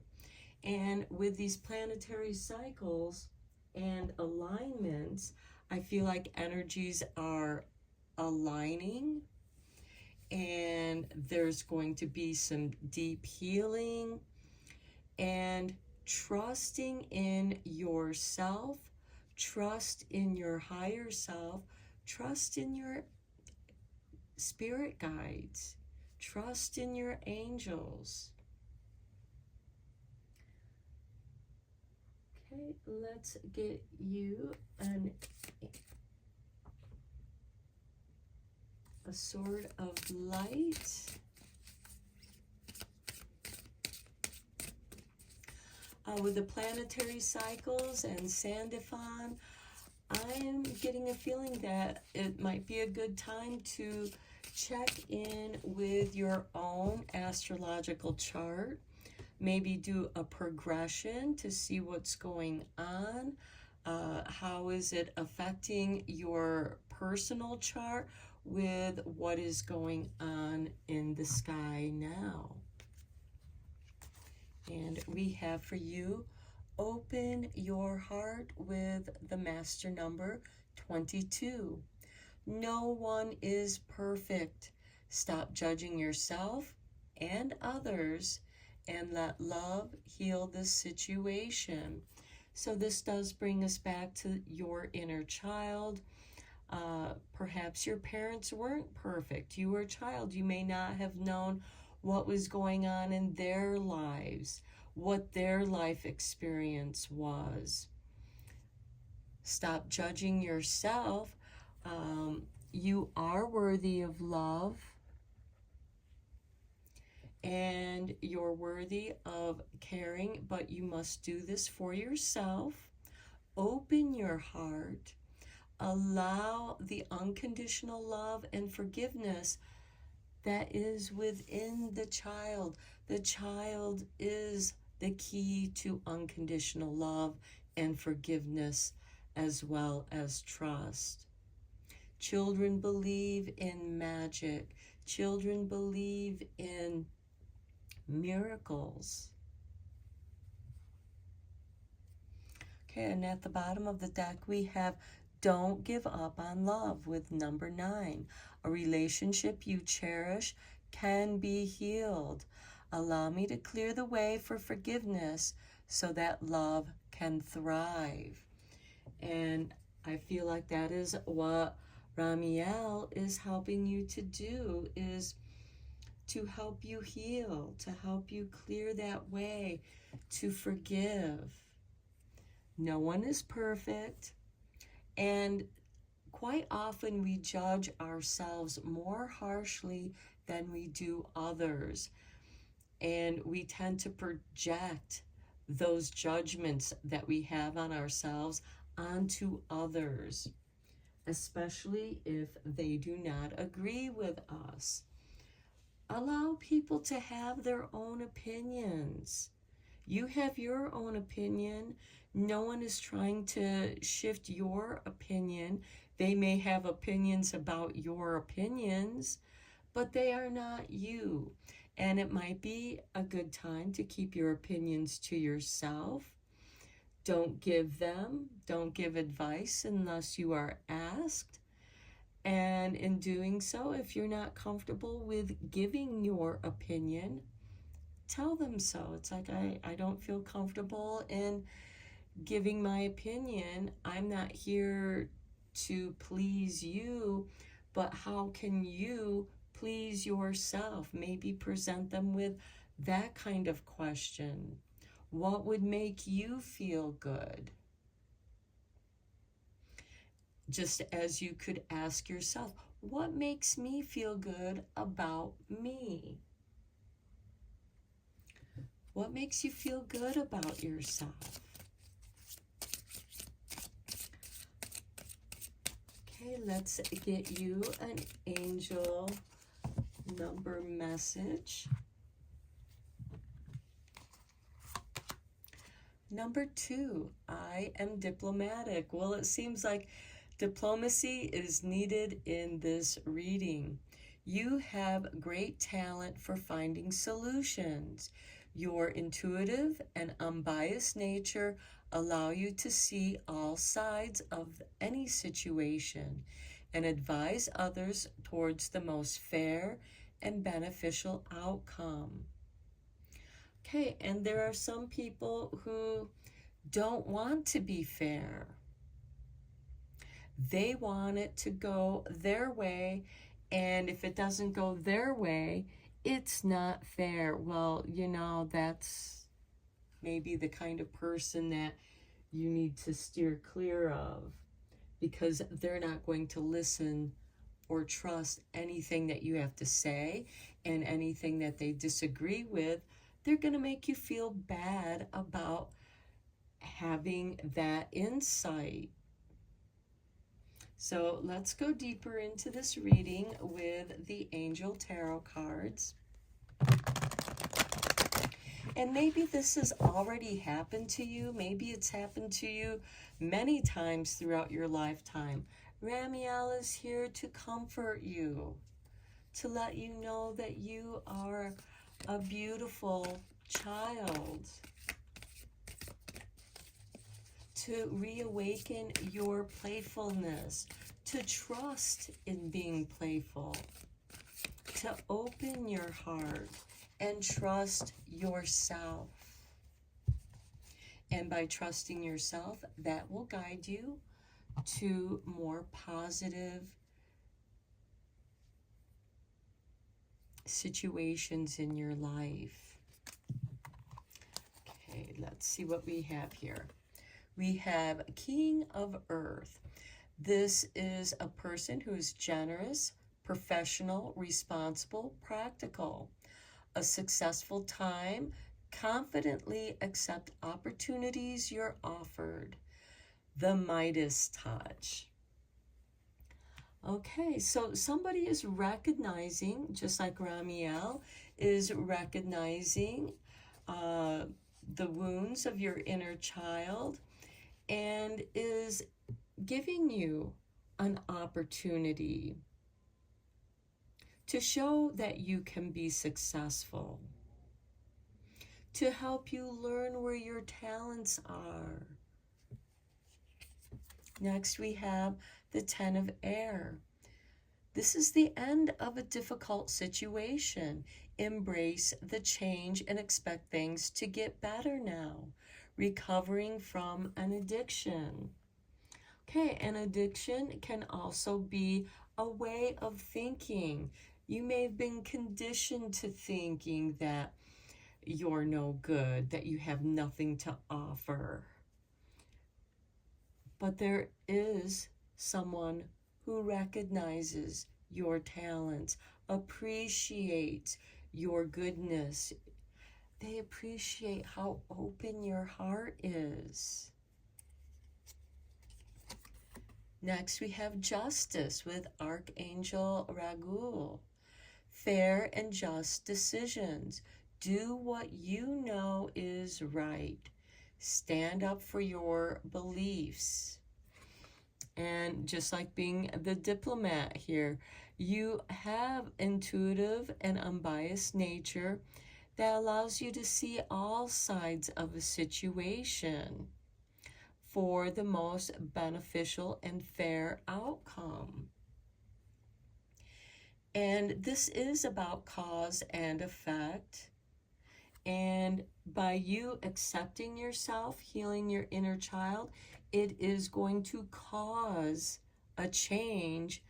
And with these planetary cycles and alignments, I feel like energies are aligning, and there's going to be some deep healing and trusting in yourself, trust in your higher self, trust in your spirit guides, trust in your angels. Okay, let's get you a sword of light. With the planetary cycles and Sandifon, I'm getting a feeling that it might be a good time to check in with your own astrological chart. Maybe do a progression to see what's going on. How is it affecting your personal chart with what is going on in the sky now? And we have for you, open your heart with the master number 22. No one is perfect. Stop judging yourself and others and let love heal the situation. So this does bring us back to your inner child. Perhaps your parents weren't perfect. You were a child. You may not have known what was going on in their lives, what their life experience was. Stop judging yourself. You are worthy of love, and you're worthy of caring, but you must do this for yourself. Open your heart. Allow the unconditional love and forgiveness that is within the child. The child is the key to unconditional love and forgiveness, as well as trust. Children believe in magic. Children believe in miracles. Okay, and at the bottom of the deck we have don't give up on love with number 9. A relationship you cherish can be healed. Allow me to clear the way for forgiveness so that love can thrive. And I feel like that is what Ramiel is helping you to do, is to help you heal, to help you clear that way, to forgive. No one is perfect, and quite often we judge ourselves more harshly than we do others, and we tend to project those judgments that we have on ourselves onto others, especially if they do not agree with us. Allow people to have their own opinions. You have your own opinion. No one is trying to shift your opinion. They may have opinions about your opinions, but they are not you. And it might be a good time to keep your opinions to yourself. Don't give advice unless you are asked. And in doing so, if you're not comfortable with giving your opinion, tell them so. It's like, I don't feel comfortable in giving my opinion. I'm not here to please you, but how can you please yourself? Maybe present them with that kind of question. What would make you feel good? Just as you could ask yourself, what makes me feel good about me? What makes you feel good about yourself? Okay, let's get you an angel number message. Number 2, I am diplomatic. Well, it seems like diplomacy is needed in this reading. You have great talent for finding solutions. Your intuitive and unbiased nature allow you to see all sides of any situation and advise others towards the most fair and beneficial outcome. Okay, and there are some people who don't want to be fair. They want it to go their way, and if it doesn't go their way, it's not fair. Well, you know, that's maybe the kind of person that you need to steer clear of, because they're not going to listen or trust anything that you have to say, and anything that they disagree with, they're going to make you feel bad about having that insight. So let's go deeper into this reading with the Angel Tarot cards. And maybe this has already happened to you. Maybe it's happened to you many times throughout your lifetime. Ramiel is here to comfort you, to let you know that you are a beautiful child, to reawaken your playfulness, to trust in being playful, to open your heart and trust yourself. And by trusting yourself, that will guide you to more positive situations in your life. Okay, let's see what we have here. We have King of Earth. This is a person who is generous, professional, responsible, practical. A successful time, confidently accept opportunities you're offered. The Midas touch. Okay, so somebody is recognizing, just like Ramiel is recognizing the wounds of your inner child, and is giving you an opportunity to show that you can be successful, to help you learn where your talents are. Next, we have the Ten of Air. This is the end of a difficult situation. Embrace the change and expect things to get better now. Recovering from an addiction. Okay, an addiction can also be a way of thinking. You may have been conditioned to thinking that you're no good, that you have nothing to offer. But there is someone who recognizes your talents, appreciates your goodness. They appreciate how open your heart is. Next, we have Justice with Archangel Raguel. Fair and just decisions. Do what you know is right. Stand up for your beliefs. And just like being the diplomat here, you have intuitive and unbiased nature that allows you to see all sides of a situation for the most beneficial and fair outcome. And this is about cause and effect. And by you accepting yourself, healing your inner child, it is going to cause a change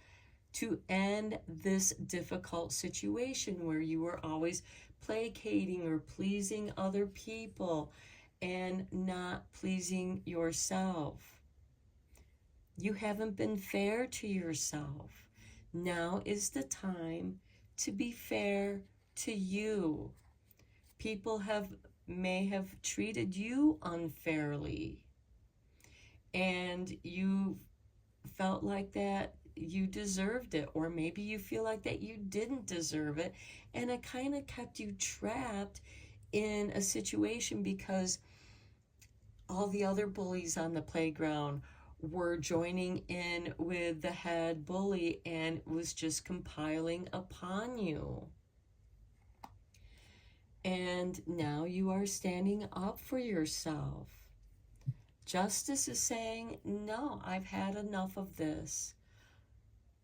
to end this difficult situation where you were always placating or pleasing other people and not pleasing yourself. You haven't been fair to yourself. Now is the time to be fair to you. People may have treated you unfairly, and you felt like that you deserved it, or maybe you feel like that you didn't deserve it, and it kind of kept you trapped in a situation because all the other bullies on the playground were joining in with the head bully and was just compiling upon you. And now you are standing up for yourself. Justice is saying, no, I've had enough of this.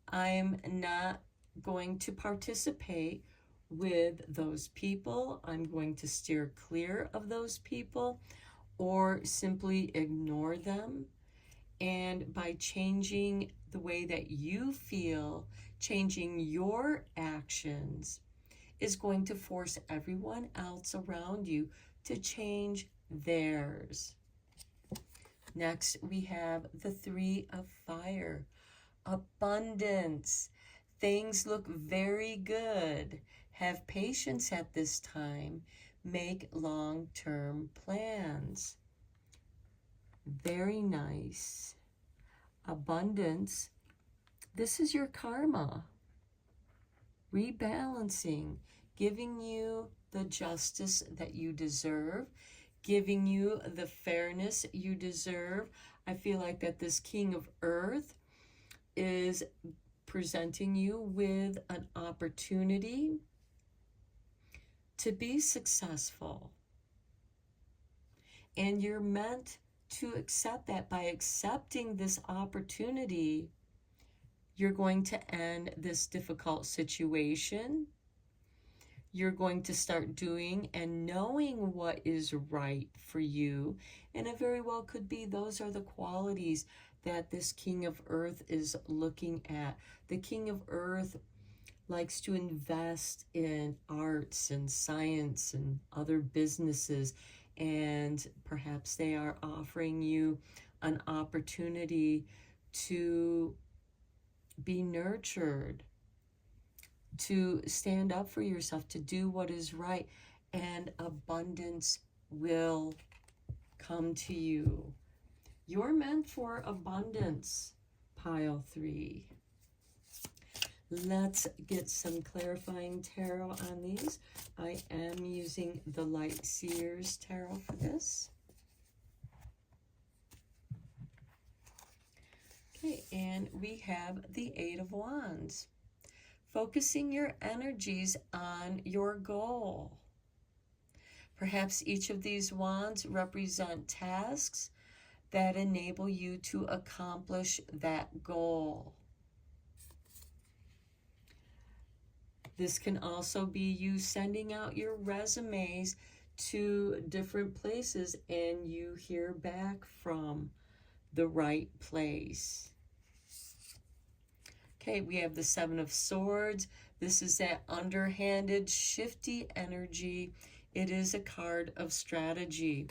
I'm not going to participate with those people. I'm going to steer clear of those people or simply ignore them. And by changing the way that you feel, changing your actions is going to force everyone else around you to change theirs. Next, we have the 3 of Fire. Abundance. Things look very good. Have patience at this time. Make long-term plans. Very nice. Abundance. This is your karma. Rebalancing. Giving you the justice that you deserve. Giving you the fairness you deserve. I feel like that this King of Earth is presenting you with an opportunity to be successful. And you're meant to accept that. By accepting this opportunity, you're going to end this difficult situation. You're going to start doing and knowing what is right for you. And it very well could be those are the qualities that this King of Earth is looking at. The King of Earth likes to invest in arts and science and other businesses, and perhaps they are offering you an opportunity to be nurtured, to stand up for yourself, to do what is right, and abundance will come to you. You're meant for abundance, pile 3. Let's get some clarifying tarot on these. I am using the Light Seers tarot for this. Okay, and we have the 8 of Wands. Focusing your energies on your goal. Perhaps each of these wands represent tasks that enable you to accomplish that goal. This can also be you sending out your resumes to different places and you hear back from the right place. Okay, we have the 7 of Swords. This is that underhanded, shifty energy. It is a card of strategy.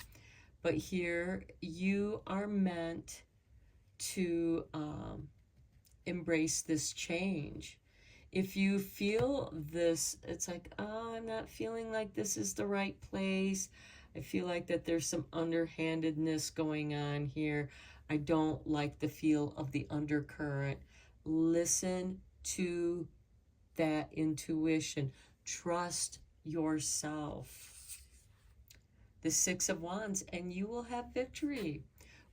But here you are meant to embrace this change. If you feel this, it's like, oh, I'm not feeling like this is the right place. I feel like that there's some underhandedness going on here. I don't like the feel of the undercurrent. Listen to that intuition. Trust yourself. The 6 of Wands, and you will have victory.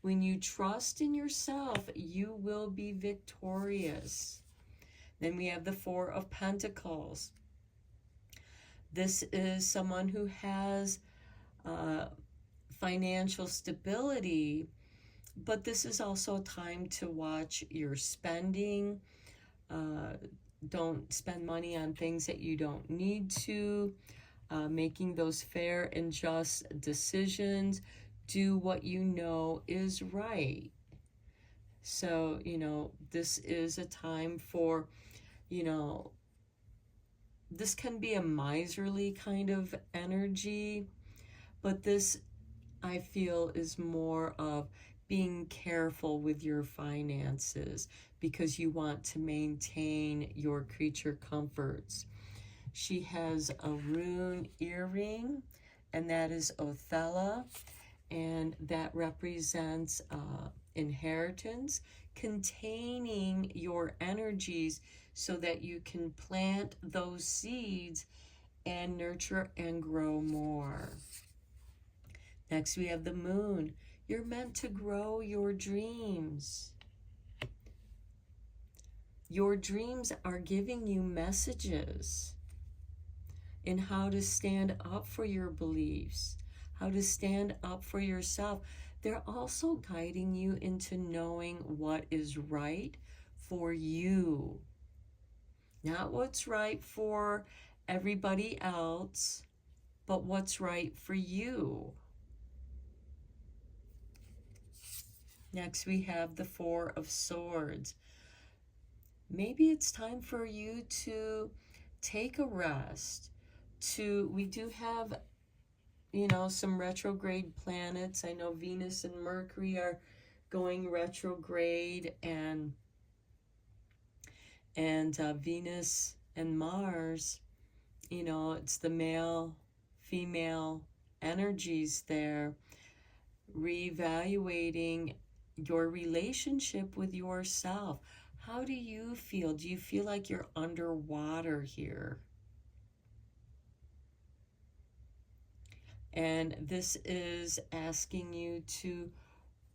When you trust in yourself, you will be victorious. Then we have the 4 of Pentacles. This is someone who has financial stability, but this is also a time to watch your spending. Don't spend money on things that you don't need to. making those fair and just decisions. Do what you know is right. So, this is a time for, this can be a miserly kind of energy, but this, I feel, is more of being careful with your finances because you want to maintain your creature comforts. She has a rune earring, and that is Othello, and that represents inheritance, containing your energies so that you can plant those seeds and nurture and grow more. Next, we have the moon. You're meant to grow your dreams. Your dreams are giving you messages in how to stand up for your beliefs, how to stand up for yourself. They're also guiding you into knowing what is right for you. Not what's right for everybody else, but what's right for you. Next, we have the Four of Swords. Maybe it's time for you to take a rest. We do have, some retrograde planets. I know Venus and Mercury are going retrograde, and Venus and Mars, it's the male, female energies there, reevaluating your relationship with yourself. How do you feel? Do you feel like you're underwater here? And this is asking you to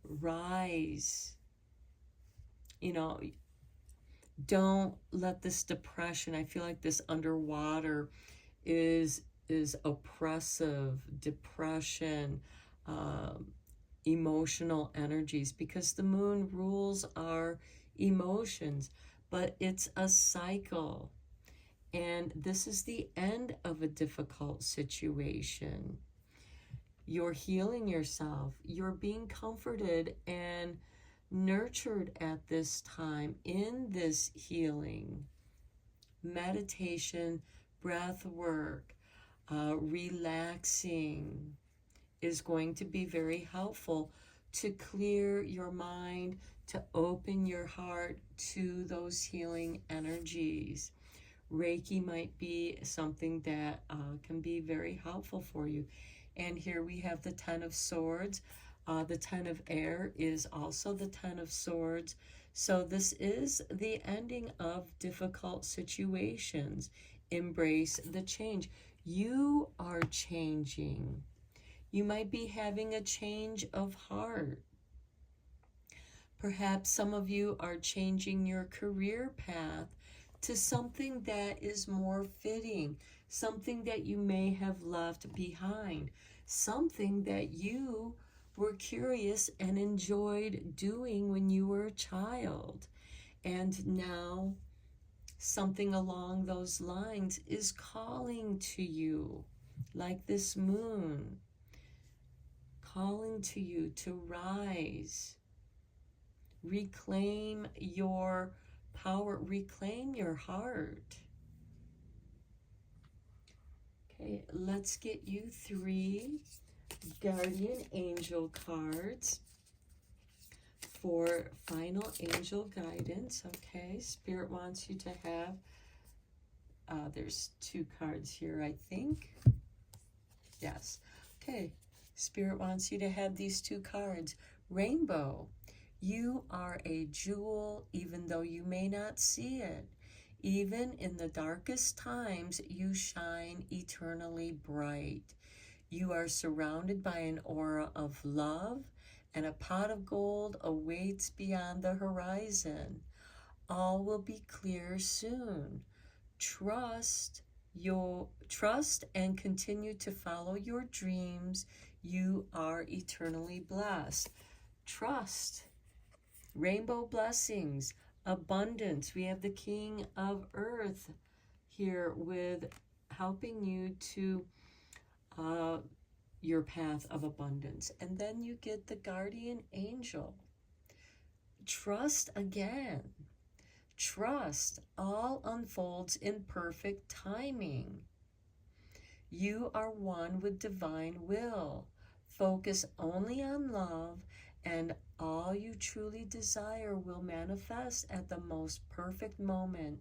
rise. Don't let this depression, I feel like this underwater is oppressive, depression, emotional energies, because the moon rules our emotions, but it's a cycle. And this is the end of a difficult situation. You're healing yourself. You're being comforted and nurtured at this time in this healing. Meditation, breath work, relaxing is going to be very helpful to clear your mind, to open your heart to those healing energies. Reiki might be something that can be very helpful for you. And here we have the Ten of Swords. The Ten of Air is also the Ten of Swords. So this is the ending of difficult situations. Embrace the change. You are changing. You might be having a change of heart. Perhaps some of you are changing your career path to something that is more fitting, something that you may have left behind, something that you were curious and enjoyed doing when you were a child. And now something along those lines is calling to you, like this moon, calling to you to rise, reclaim your power, reclaim your heart. Okay, let's get you 3 guardian angel cards for final angel guidance. Okay, Spirit wants you to have, there's 2 cards here, I think. Yes. Okay, Spirit wants you to have these 2 cards. Rainbow. You are a jewel, even though you may not see it. Even in the darkest times, you shine eternally bright. You are surrounded by an aura of love, and a pot of gold awaits beyond the horizon. All will be clear soon. Trust and continue to follow your dreams. You are eternally blessed. Trust. Rainbow blessings, abundance. We have the King of Earth here with helping you to uh, your path of abundance. And then you get the guardian angel. Trust again. Trust all unfolds in perfect timing. You are one with divine will. Focus only on love, and all you truly desire will manifest at the most perfect moment.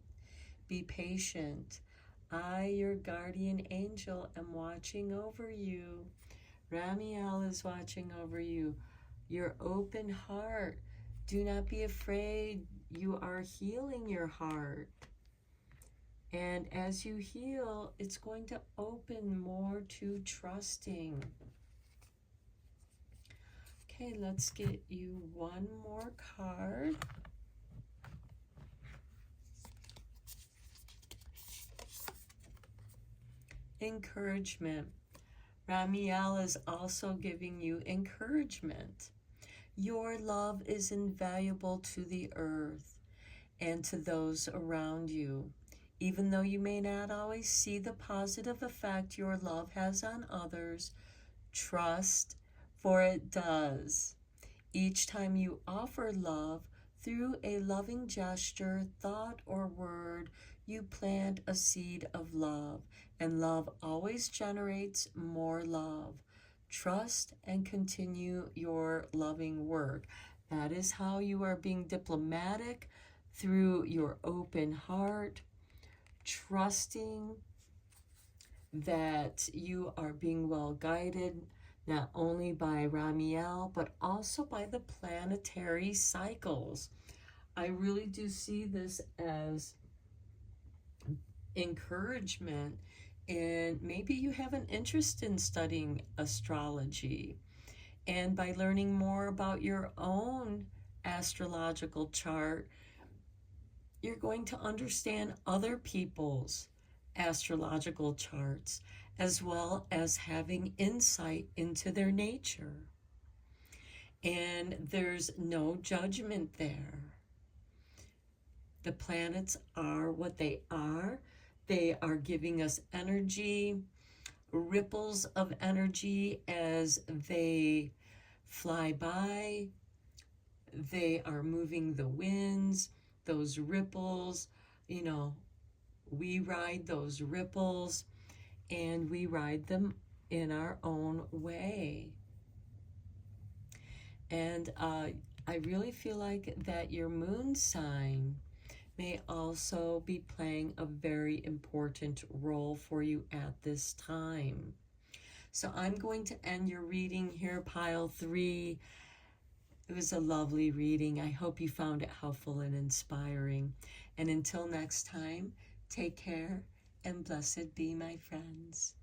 Be patient. I, your guardian angel, am watching over you. Ramiel is watching over you. Your open heart. Do not be afraid. You are healing your heart. And as you heal, it's going to open more to trusting. Okay, let's get you one more card. Encouragement. Ramiel is also giving you encouragement. Your love is invaluable to the earth and to those around you. Even though you may not always see the positive effect your love has on others, trust, for it does. Each time you offer love through a loving gesture, thought, or word, you plant a seed of love, and love always generates more love. Trust and continue your loving work. That is how you are being diplomatic, through your open heart, trusting that you are being well guided, not only by Ramiel, but also by the planetary cycles. I really do see this as encouragement, and maybe you have an interest in studying astrology. And by learning more about your own astrological chart, you're going to understand other people's astrological charts, as well as having insight into their nature. And there's no judgment there. The planets are what they are. They are giving us energy, ripples of energy as they fly by. They are moving the winds, those ripples, we ride those ripples, and we ride them in our own way. And I really feel like that your moon sign may also be playing a very important role for you at this time. So I'm going to end your reading here, pile 3. It was a lovely reading. I hope you found it helpful and inspiring. And until next time, take care and blessed be, my friends.